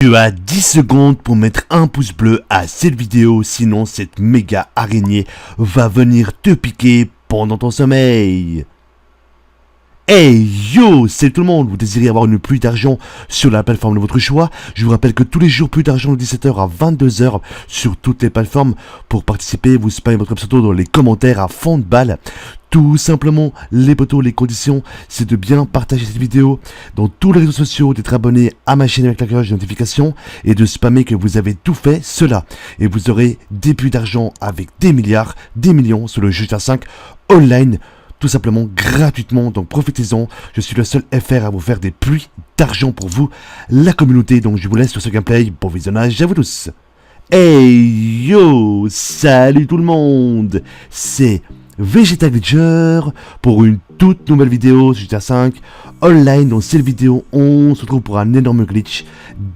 Tu as 10 secondes pour mettre un pouce bleu à cette vidéo, sinon cette méga araignée va venir te piquer pendant ton sommeil. Hey yo, c'est tout le monde, vous désirez avoir une pluie d'argent sur la plateforme de votre choix? Je vous rappelle que tous les jours, pluie d'argent de 17h à 22h sur toutes les plateformes. Pour participer, vous spammez votre pseudo dans les commentaires à fond de balle. Tout simplement, les potos, les conditions, c'est de bien partager cette vidéo dans tous les réseaux sociaux, d'être abonné à ma chaîne avec la cloche de notification et de spammer que vous avez tout fait cela. Et vous aurez des pluies d'argent avec des milliards, des millions sur le GTA 5 online. Tout simplement gratuitement, donc profitez-en. Je suis le seul FR à vous faire des pluies d'argent pour vous, la communauté. Donc je vous laisse sur ce gameplay. Bon visionnage à vous tous. Hey yo, salut tout le monde, c'est Vegeta Glitcher pour une toute nouvelle vidéo sur GTA 5 online. Dans cette vidéo, on se retrouve pour un énorme glitch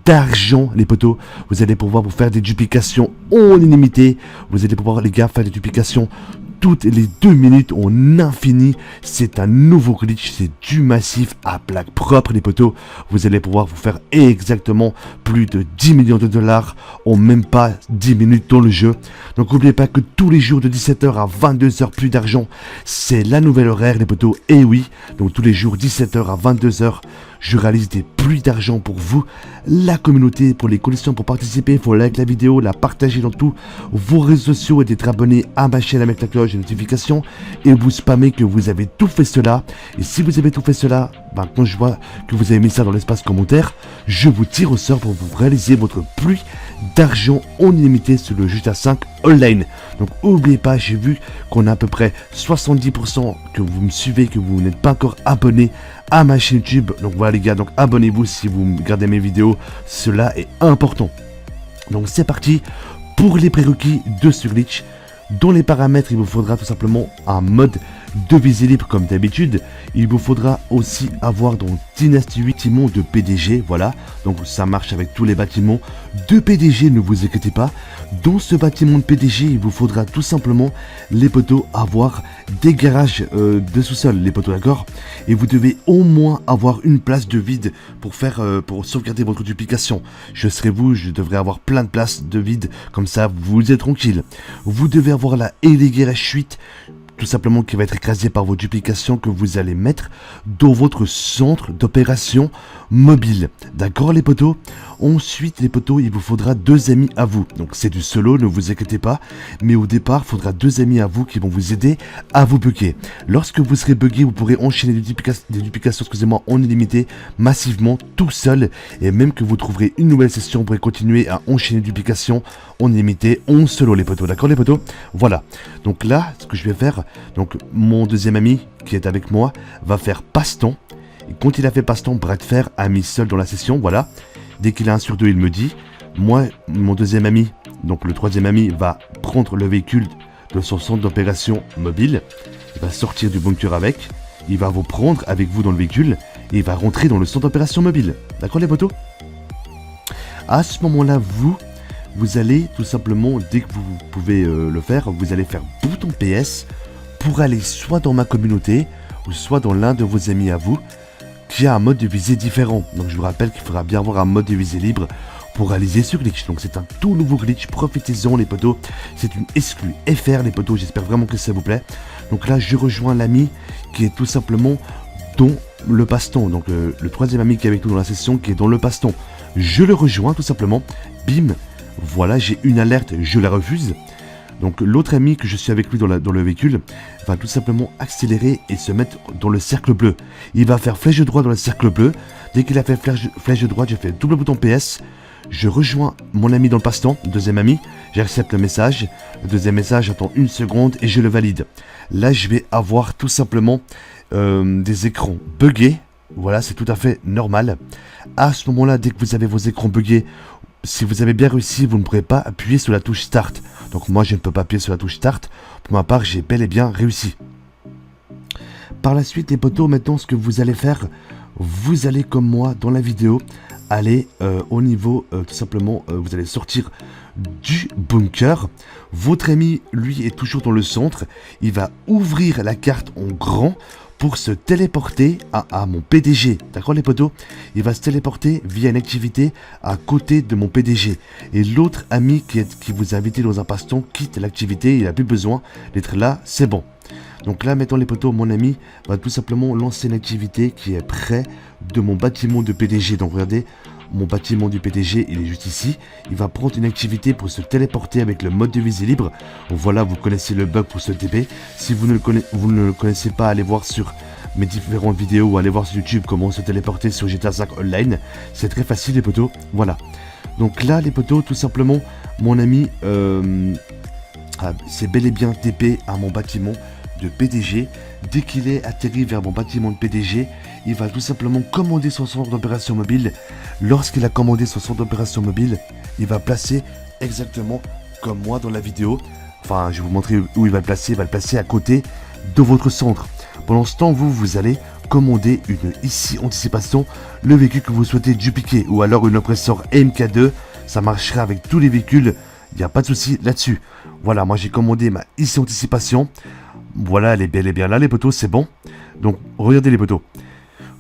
d'argent, les potos. Vous allez pouvoir vous faire des duplications en illimité. Vous allez pouvoir, les gars, faire des duplications toutes les 2 minutes en infini. C'est un nouveau glitch, c'est du massif à plaque propre, les potos. Vous allez pouvoir vous faire exactement plus de 10 millions de dollars en même pas 10 minutes dans le jeu. Donc n'oubliez pas que tous les jours de 17h à 22h, plus d'argent, c'est la nouvelle horaire, les potos. Et oui, donc tous les jours 17h à 22h, je réalise des pluies d'argent pour vous, la communauté. Pour les conditions pour participer, il faut liker la vidéo, la partager dans tous vos réseaux sociaux et d'être abonné à ma chaîne avec la cloche de notification et vous spammer que vous avez tout fait cela. Et si vous avez tout fait cela, quand je vois que vous avez mis ça dans l'espace commentaire, je vous tire au sort pour vous réaliser votre pluie d'argent en illimité sur le GTA 5 online. Donc n'oubliez pas, j'ai vu qu'on a à peu près 70% que vous me suivez, que vous n'êtes pas encore abonné à ma chaîne YouTube. Donc voilà les gars, donc abonnez-vous si vous regardez mes vidéos, cela est important. Donc c'est parti pour les prérequis de ce glitch. Dans les paramètres, il vous faudra tout simplement un mode de visée libre comme d'habitude. Il vous faudra aussi avoir dans Dynasty 8 bâtiment de PDG, voilà. Donc ça marche avec tous les bâtiments de PDG, ne vous inquiétez pas. Dans ce bâtiment de PDG, il vous faudra tout simplement, les potos, avoir des garages de sous-sol, les potos, d'accord. Et vous devez au moins avoir une place de vide pour faire, pour sauvegarder votre duplication. Je serai vous, je devrais avoir plein de places de vide, comme ça vous êtes tranquille. Vous devez avoir la garage 8, tout simplement, qui va être écrasé par vos duplications que vous allez mettre dans votre centre d'opération mobile. D'accord les potos? Ensuite les potos, il vous faudra 2 amis à vous. Donc c'est du solo, ne vous inquiétez pas. Mais au départ, il faudra 2 amis à vous qui vont vous aider à vous bugger. Lorsque vous serez bugué, vous pourrez enchaîner des duplications excusez-moi, en illimité, massivement, tout seul. Et même que vous trouverez une nouvelle session, vous pourrez continuer à enchaîner des duplications en illimité, en solo les potos. D'accord les potos? Voilà. Donc là, ce que je vais faire, donc mon deuxième ami qui est avec moi va faire passe-temps. Et quand il a fait passe-temps, bras de fer, ami seul dans la session, voilà. Dès qu'il a 1 sur 2, il me dit. Moi, mon deuxième ami, donc le troisième ami, va prendre le véhicule de son centre d'opération mobile. Il va sortir du bunker avec. Il va vous prendre avec vous dans le véhicule. Et il va rentrer dans le centre d'opération mobile. D'accord les potos? À ce moment-là, vous allez tout simplement, dès que vous pouvez le faire, vous allez faire bouton PS pour aller soit dans ma communauté ou soit dans l'un de vos amis à vous qui a un mode de visée différent. Donc je vous rappelle qu'il faudra bien avoir un mode de visée libre pour réaliser ce glitch. Donc c'est un tout nouveau glitch, profitez-en les potos. C'est une exclue FR les potos, j'espère vraiment que ça vous plaît. Donc là je rejoins l'ami qui est tout simplement dans le passe-temps. Donc le troisième ami qui est avec nous dans la session qui est dans le passe-temps. Je le rejoins tout simplement, bim. Voilà, j'ai une alerte, je la refuse. Donc l'autre ami que je suis avec lui dans le véhicule va tout simplement accélérer et se mettre dans le cercle bleu. Il va faire flèche droite dans le cercle bleu. Dès qu'il a fait flèche droite, je fais double bouton PS. Je rejoins mon ami dans le passe-temps, deuxième ami. J'accepte le message. Le deuxième message, j'attends 1 seconde et je le valide. Là, je vais avoir tout simplement des écrans buggés. Voilà, c'est tout à fait normal. À ce moment-là, dès que vous avez vos écrans buggés, si vous avez bien réussi, vous ne pourrez pas appuyer sur la touche Start. Donc moi, je ne peux pas appuyer sur la touche Start. Pour ma part, j'ai bel et bien réussi. Par la suite, les potos, maintenant, ce que vous allez faire, vous allez, comme moi, dans la vidéo, aller au niveau, tout simplement, vous allez sortir du bunker. Votre ami, lui, est toujours dans le centre. Il va ouvrir la carte en grand pour se téléporter à mon PDG. D'accord les potos? Il va se téléporter via une activité à côté de mon PDG. Et l'autre ami qui vous a invité dans un passe-temps quitte l'activité, il n'a plus besoin d'être là, c'est bon. Donc là, mettons les potos, mon ami va tout simplement lancer une activité qui est près de mon bâtiment de PDG. Donc regardez, mon bâtiment du PDG, il est juste ici. Il va prendre une activité pour se téléporter avec le mode de visée libre. Voilà, vous connaissez le bug pour ce TP. Si vous ne le connaissez pas, allez voir sur mes différentes vidéos ou allez voir sur YouTube comment se téléporter sur GTA 5 Online. C'est très facile les potos. Voilà. Donc là, les potos, tout simplement, mon ami c'est bel et bien TP à mon bâtiment de PDG. Dès qu'il est atterri vers mon bâtiment de PDG, il va tout simplement commander son centre d'opération mobile. Lorsqu'il a commandé son centre d'opération mobile, il va placer exactement comme moi dans la vidéo. Enfin, je vais vous montrer où il va le placer. Il va le placer à côté de votre centre. Pendant ce temps, vous allez commander une ici anticipation, le véhicule que vous souhaitez dupliquer, ou alors une oppresseur MK2. Ça marchera avec tous les véhicules. Il n'y a pas de souci là-dessus. Voilà, moi j'ai commandé ma ici anticipation. Voilà, elle est bel et bien là, les potos, c'est bon. Donc, regardez les potos.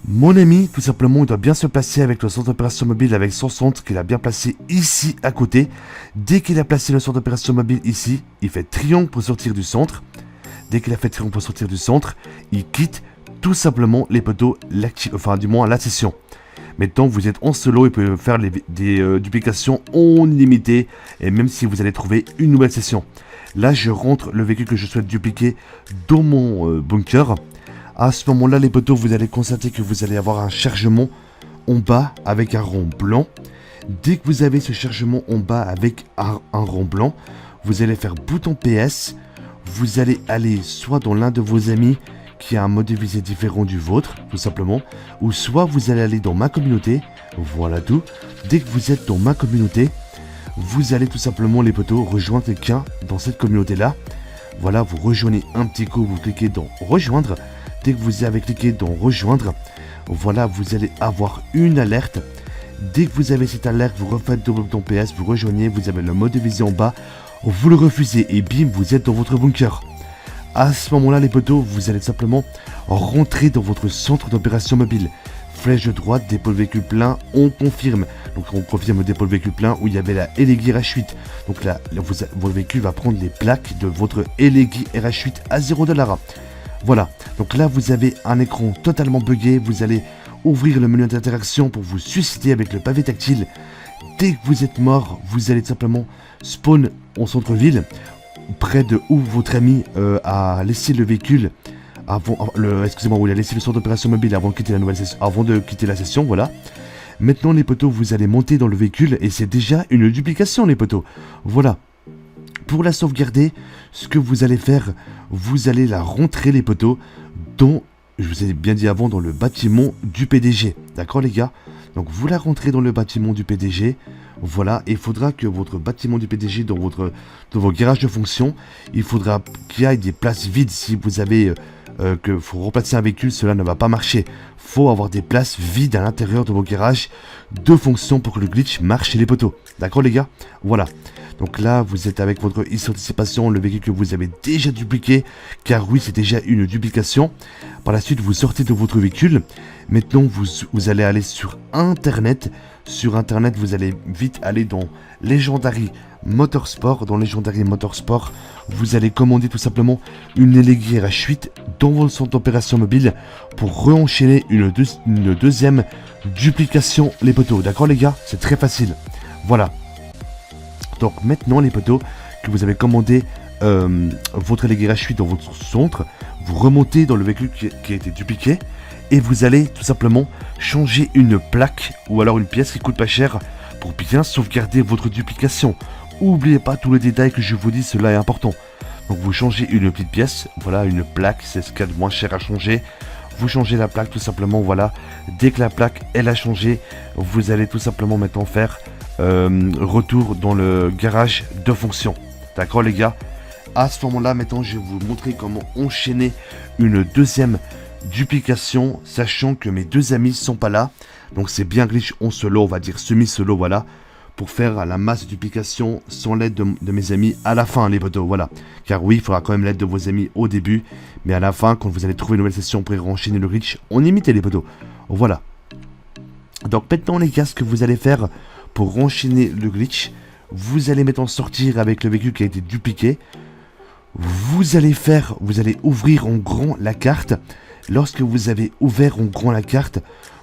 Mon ami, tout simplement, il doit bien se placer avec le centre d'opération mobile, avec son centre qu'il a bien placé ici à côté. Dès qu'il a placé le centre d'opération mobile ici, il fait triangle pour sortir du centre. Dès qu'il a fait triangle pour sortir du centre, il quitte tout simplement les potos, enfin du moins la session. Maintenant, vous êtes en solo et pouvez faire des duplications en illimité, et même si vous allez trouver une nouvelle session. Là, je rentre le véhicule que je souhaite dupliquer dans mon bunker. À ce moment-là, les potos, vous allez constater que vous allez avoir un chargement en bas avec un rond blanc. Dès que vous avez ce chargement en bas avec un rond blanc, vous allez faire bouton PS. Vous allez aller soit dans l'un de vos amis qui a un mode de visée différent du vôtre, tout simplement, ou soit vous allez aller dans ma communauté. Voilà tout. Dès que vous êtes dans ma communauté, vous allez tout simplement, les potos, rejoindre quelqu'un dans cette communauté-là. Voilà, vous rejoignez un petit coup, vous cliquez dans rejoindre. Dès que vous avez cliqué dans rejoindre, voilà, vous allez avoir une alerte. Dès que vous avez cette alerte, vous refaites double bouton PS, vous rejoignez, vous avez le mode de visée en bas, vous le refusez et bim, vous êtes dans votre bunker. À ce moment-là, les potos, vous allez simplement rentrer dans votre centre d'opération mobile. Flèche de droite, dépôt de véhicule plein, on confirme. Donc on confirme le dépôt de véhicule plein où il y avait la Elegir RH8. Donc là, votre véhicule va prendre les plaques de votre Elegir RH8 à 0$. Voilà, donc là vous avez un écran totalement buggé. Vous allez ouvrir le menu d'interaction pour vous suicider avec le pavé tactile. Dès que vous êtes mort, vous allez simplement spawn en centre-ville, près de où votre ami a laissé le véhicule. Excusez-moi, où il a laissé le centre d'opération mobile avant de quitter la session, voilà. Maintenant les potos, vous allez monter dans le véhicule et c'est déjà une duplication les potos. Voilà. Pour la sauvegarder, ce que vous allez faire, vous allez la rentrer les potos dans, je vous ai bien dit avant, dans le bâtiment du PDG. D'accord les gars? Donc vous la rentrez dans le bâtiment du PDG. Voilà, et il faudra que votre bâtiment du PDG, dans vos garages de fonction, il faudra qu'il y ait des places vides. Si vous avez que faut remplacer un véhicule, cela ne va pas marcher. Faut avoir des places vides à l'intérieur de vos garages de fonction pour que le glitch marche chez les potos. D'accord les gars? Voilà. Donc là, vous êtes avec votre anticipation, le véhicule que vous avez déjà dupliqué, car oui, c'est déjà une duplication. Par la suite, vous sortez de votre véhicule. Maintenant, vous allez aller sur Internet. Sur Internet, vous allez vite aller dans Legendary Motorsport. Dans Legendary Motorsport, vous allez commander tout simplement une Elegir RH8 dans votre centre d'opération mobile pour re-enchaîner une deuxième duplication, les potos. D'accord les gars? C'est très facile. Voilà. Donc maintenant les potos, que vous avez commandé votre Elegir RH8 dans votre centre, vous remontez dans le véhicule qui a été dupliqué et vous allez tout simplement changer une plaque ou alors une pièce qui coûte pas cher pour bien sauvegarder votre duplication. N'oubliez pas tous les détails que je vous dis, cela est important. Donc vous changez une petite pièce, voilà, une plaque, c'est ce qu'il y a de moins cher à changer. Vous changez la plaque tout simplement, voilà. Dès que la plaque elle a changé, vous allez tout simplement maintenant faire retour dans le garage de fonction. D'accord les gars? À ce moment-là, maintenant je vais vous montrer comment enchaîner une deuxième duplication, sachant que mes deux amis sont pas là. Donc c'est bien glitch en solo, on va dire semi-solo, voilà. pour faire la masse de duplication sans l'aide de mes amis à la fin, les potos, voilà. Car oui, il faudra quand même l'aide de vos amis au début, mais à la fin, quand vous allez trouver une nouvelle session pour enchaîner le glitch, on imite les potos, voilà. Donc maintenant les gars, ce que vous allez faire pour enchaîner le glitch, vous allez maintenant sortir avec le véhicule qui a été dupliqué. Vous allez ouvrir en grand la carte. Lorsque vous avez ouvert en grand la carte,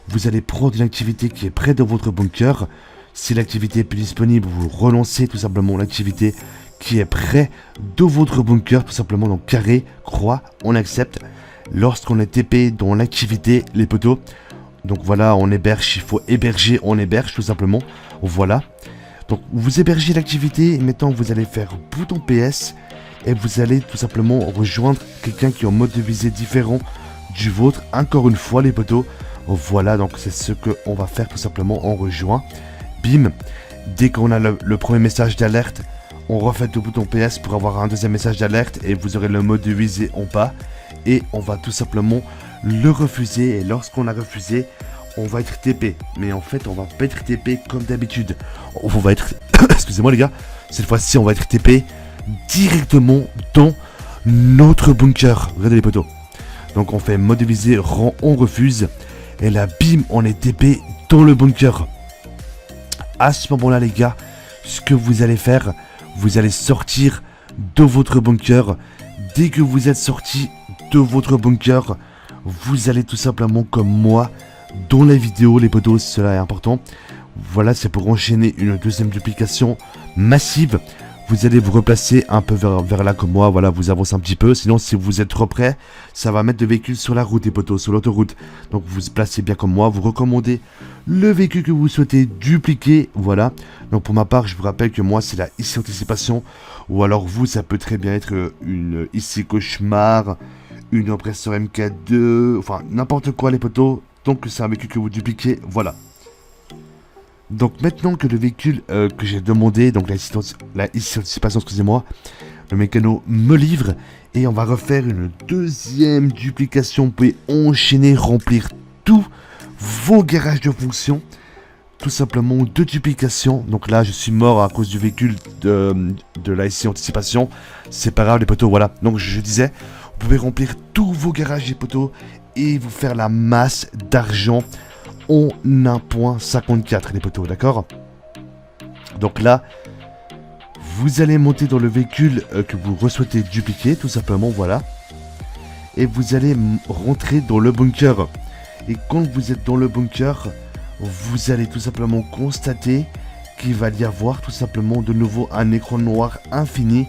vous allez prendre une activité qui est près de votre bunker. Si l'activité est plus disponible, vous relancez tout simplement l'activité qui est près de votre bunker, tout simplement. Donc carré, croix, on accepte. Lorsqu'on est TP dans l'activité, les potos, donc voilà, on héberge, il faut héberger, on héberge tout simplement. Voilà. Donc vous hébergez l'activité et maintenant vous allez faire bouton PS et vous allez tout simplement rejoindre quelqu'un qui est en mode de visée différent du vôtre. Encore une fois les potos, voilà, donc c'est ce qu'on va faire tout simplement, on rejoint. Bim, dès qu'on a le premier message d'alerte, on refait le bouton PS pour avoir un deuxième message d'alerte et vous aurez le mode de visée en bas. Et on va tout simplement le refuser et lorsqu'on a refusé, on va être TP. Mais en fait, on va pas être TP comme d'habitude. On va être... Excusez-moi les gars, cette fois-ci, on va être TP directement dans notre bunker. Regardez les potos. Donc on fait mode visée, rang, on refuse. Et là, bim, on est TP dans le bunker. À ce moment-là, les gars, ce que vous allez faire, vous allez sortir de votre bunker. Dès que vous êtes sorti de votre bunker, vous allez tout simplement comme moi dans la vidéo, les potos, cela est important. Voilà, c'est pour enchaîner une deuxième duplication massive. Vous allez vous replacer un peu vers là comme moi, voilà, vous avancez un petit peu. Sinon, si vous êtes trop près, ça va mettre le véhicule sur la route, les potos, sur l'autoroute. Donc, vous vous placez bien comme moi, vous recommandez le véhicule que vous souhaitez dupliquer, voilà. Donc, pour ma part, je vous rappelle que moi, c'est la IC Anticipation. Ou alors, vous, ça peut très bien être une IC Cauchemar, une Oppressor MK2, enfin, n'importe quoi, les potos. Donc, c'est un véhicule que vous dupliquez, voilà. Donc maintenant que le véhicule que j'ai demandé, donc la IC Anticipation, excusez-moi, le mécano me livre et on va refaire une deuxième duplication. Vous pouvez enchaîner, remplir tous vos garages de fonction. Tout simplement 2 duplications. Donc là je suis mort à cause du véhicule de la IC Anticipation. C'est pas grave les potos, voilà. Donc je disais, vous pouvez remplir tous vos garages les potos et vous faire la masse d'argent en 1.54 les potos, d'accord? Donc là, vous allez monter dans le véhicule que vous souhaitez dupliquer, tout simplement, voilà. Et vous allez rentrer dans le bunker. Et quand vous êtes dans le bunker, vous allez tout simplement constater qu'il va y avoir tout simplement de nouveau un écran noir infini.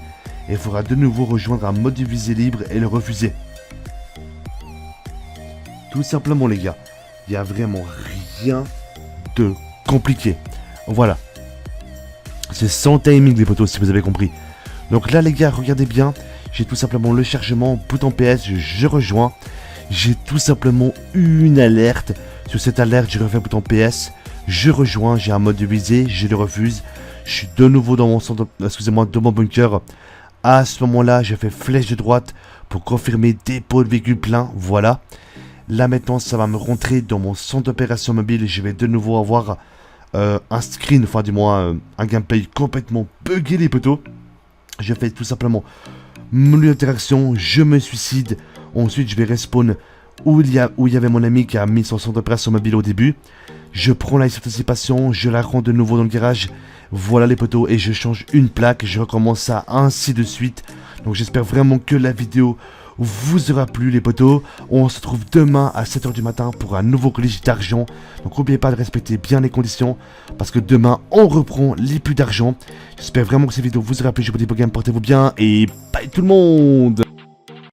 Et il faudra de nouveau rejoindre un mode de visée libre et le refuser. Tout simplement les gars. Il n'y a vraiment rien de compliqué. Voilà. C'est sans timing les potos si vous avez compris. Donc là les gars, regardez bien. J'ai tout simplement le chargement, bouton PS, je rejoins. J'ai tout simplement une alerte. Sur cette alerte, je refais bouton PS. Je rejoins, j'ai un mode de visée, je le refuse. Je suis de nouveau dans mon centre, excusez-moi, dans mon bunker. À ce moment-là, je fais flèche de droite pour confirmer dépôt de véhicule plein. Voilà. Là maintenant ça va me rentrer dans mon centre d'opération mobile et je vais de nouveau avoir un screen, enfin du moins un gameplay complètement buggé les potos. Je fais tout simplement menu d'interaction, je me suicide, ensuite je vais respawn où il y avait mon ami qui a mis son centre d'opération mobile au début. Je prends la anticipation, je la rends de nouveau dans le garage, voilà les potos, et je change une plaque, je recommence ça ainsi de suite. Donc j'espère vraiment que la vidéo vous aura plu les potos. On se retrouve demain à 7h du matin pour un nouveau glitch d'argent. Donc n'oubliez pas de respecter bien les conditions parce que demain on reprend les plus d'argent. J'espère vraiment que cette vidéo vous aura plu. Je vous dis bon game, portez-vous bien et bye tout le monde.